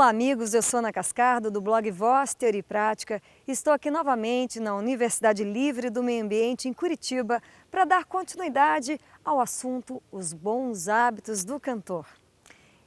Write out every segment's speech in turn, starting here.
Olá amigos, eu sou Ana Cascardo do blog Voz, Teoria e Prática. Estou aqui novamente na Universidade Livre do Meio Ambiente em Curitiba para dar continuidade ao assunto Os Bons Hábitos do Cantor.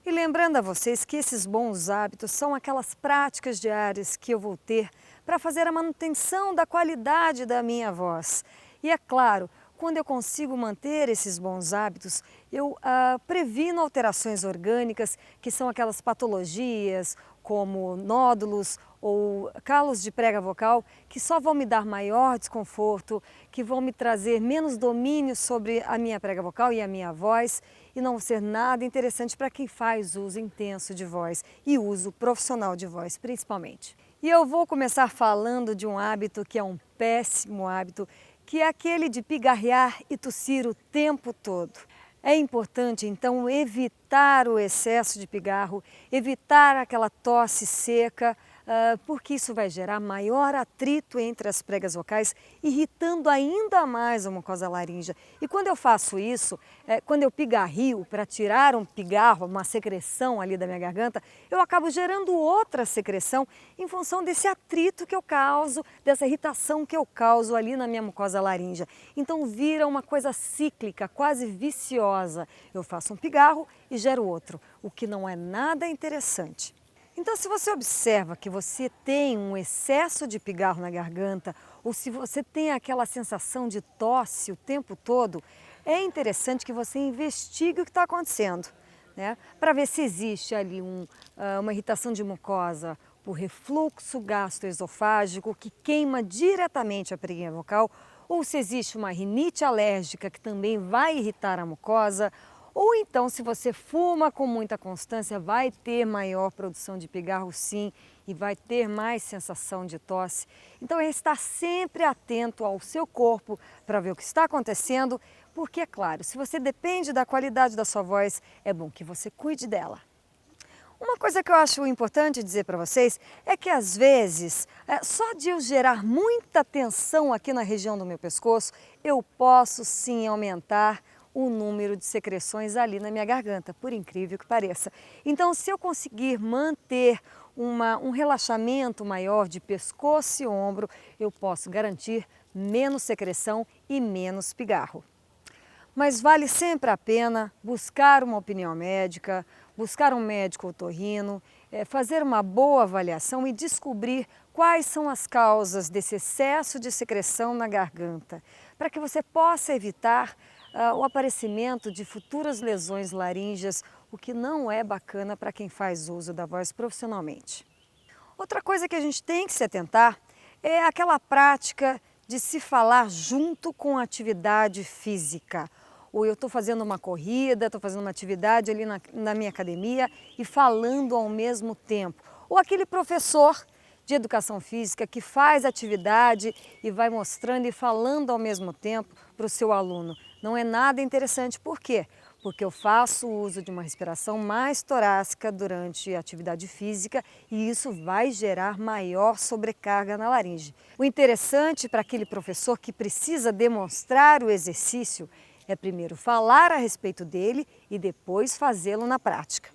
E lembrando a vocês que esses bons hábitos são aquelas práticas diárias que eu vou ter para fazer a manutenção da qualidade da minha voz. E é claro, quando eu consigo manter esses bons hábitos, eu previno alterações orgânicas, que são aquelas patologias como nódulos ou calos de prega vocal, que só vão me dar maior desconforto, que vão me trazer menos domínio sobre a minha prega vocal e a minha voz, e não ser nada interessante para quem faz uso intenso de voz e uso profissional de voz, principalmente. E eu vou começar falando de um hábito que é um péssimo hábito, que é aquele de pigarrear e tossir o tempo todo. É importante, então, evitar o excesso de pigarro, evitar aquela tosse seca, porque isso vai gerar maior atrito entre as pregas vocais, irritando ainda mais a mucosa laríngea. E quando eu faço isso, quando eu pigarrio para tirar um pigarro, uma secreção ali da minha garganta, eu acabo gerando outra secreção em função desse atrito que eu causo, dessa irritação que eu causo ali na minha mucosa laríngea. Então vira uma coisa cíclica, quase viciosa. Eu faço um pigarro e gero outro, o que não é nada interessante. Então, se você observa que você tem um excesso de pigarro na garganta, ou se você tem aquela sensação de tosse o tempo todo, é interessante que você investigue o que está acontecendo, né? Para ver se existe ali uma irritação de mucosa por refluxo gastroesofágico que queima diretamente a preguinha vocal, ou se existe uma rinite alérgica que também vai irritar a mucosa, ou então, se você fuma com muita constância, vai ter maior produção de pigarro sim e vai ter mais sensação de tosse. Então é estar sempre atento ao seu corpo para ver o que está acontecendo, porque é claro, se você depende da qualidade da sua voz, é bom que você cuide dela. Uma coisa que eu acho importante dizer para vocês é que às vezes, só de eu gerar muita tensão aqui na região do meu pescoço, eu posso sim aumentar o número de secreções ali na minha garganta, por incrível que pareça. Então, se eu conseguir manter um relaxamento maior de pescoço e ombro, eu posso garantir menos secreção e menos pigarro. Mas vale sempre a pena buscar uma opinião médica, buscar um médico otorrino, fazer uma boa avaliação e descobrir quais são as causas desse excesso de secreção na garganta, para que você possa evitar o aparecimento de futuras lesões laríngeas, o que não é bacana para quem faz uso da voz profissionalmente. Outra coisa que a gente tem que se atentar é aquela prática de se falar junto com a atividade física. Ou eu estou fazendo uma corrida, estou fazendo uma atividade ali na minha academia e falando ao mesmo tempo. Ou aquele professor de educação física que faz atividade e vai mostrando e falando ao mesmo tempo para o seu aluno. Não é nada interessante. Por quê? Porque eu faço uso de uma respiração mais torácica durante a atividade física e isso vai gerar maior sobrecarga na laringe. O interessante para aquele professor que precisa demonstrar o exercício é primeiro falar a respeito dele e depois fazê-lo na prática.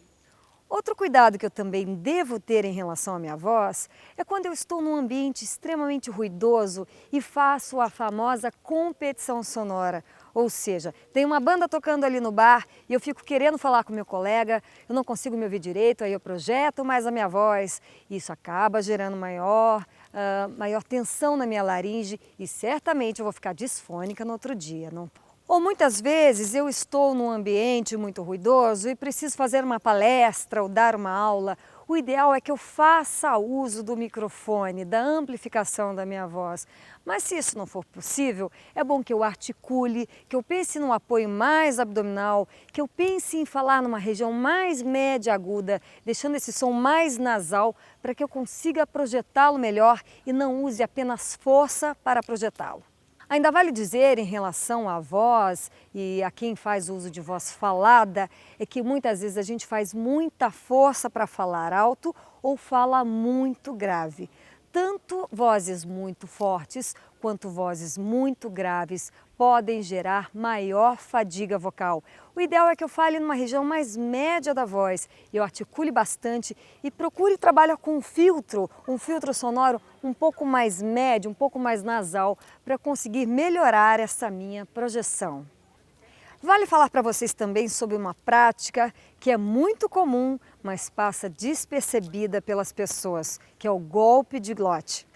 Outro cuidado que eu também devo ter em relação à minha voz é quando eu estou num ambiente extremamente ruidoso e faço a famosa competição sonora. Ou seja, tem uma banda tocando ali no bar e eu fico querendo falar com meu colega, eu não consigo me ouvir direito, aí eu projeto mais a minha voz. Isso acaba gerando maior tensão na minha laringe e certamente eu vou ficar disfônica no outro dia. Ou muitas vezes eu estou num ambiente muito ruidoso e preciso fazer uma palestra ou dar uma aula. O ideal é que eu faça uso do microfone, da amplificação da minha voz. Mas se isso não for possível, é bom que eu articule, que eu pense num apoio mais abdominal, que eu pense em falar numa região mais média aguda, deixando esse som mais nasal para que eu consiga projetá-lo melhor e não use apenas força para projetá-lo. Ainda vale dizer em relação à voz e a quem faz uso de voz falada, é que muitas vezes a gente faz muita força para falar alto ou fala muito grave. Tanto vozes muito fortes quanto vozes muito graves podem gerar maior fadiga vocal. O ideal é que eu fale numa região mais média da voz, eu articule bastante e procure trabalhar com um filtro sonoro um pouco mais médio, um pouco mais nasal, para conseguir melhorar essa minha projeção. Vale falar para vocês também sobre uma prática que é muito comum, mas passa despercebida pelas pessoas, que é o golpe de glote.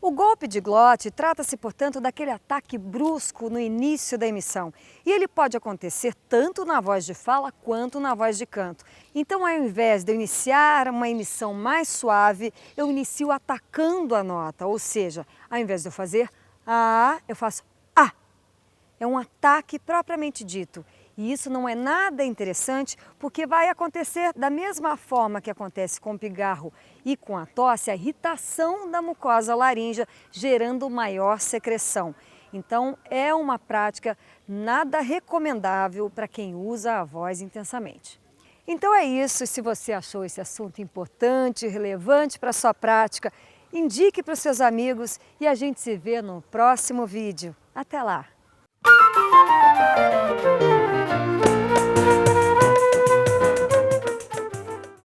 O golpe de glote trata-se, portanto, daquele ataque brusco no início da emissão. E ele pode acontecer tanto na voz de fala quanto na voz de canto. Então, ao invés de eu iniciar uma emissão mais suave, eu inicio atacando a nota. Ou seja, ao invés de eu fazer A, eu faço A. É um ataque propriamente dito. E isso não é nada interessante porque vai acontecer da mesma forma que acontece com o pigarro e com a tosse, a irritação da mucosa laríngea, gerando maior secreção. Então é uma prática nada recomendável para quem usa a voz intensamente. Então é isso, se você achou esse assunto importante, relevante para a sua prática, indique para os seus amigos e a gente se vê no próximo vídeo. Até lá!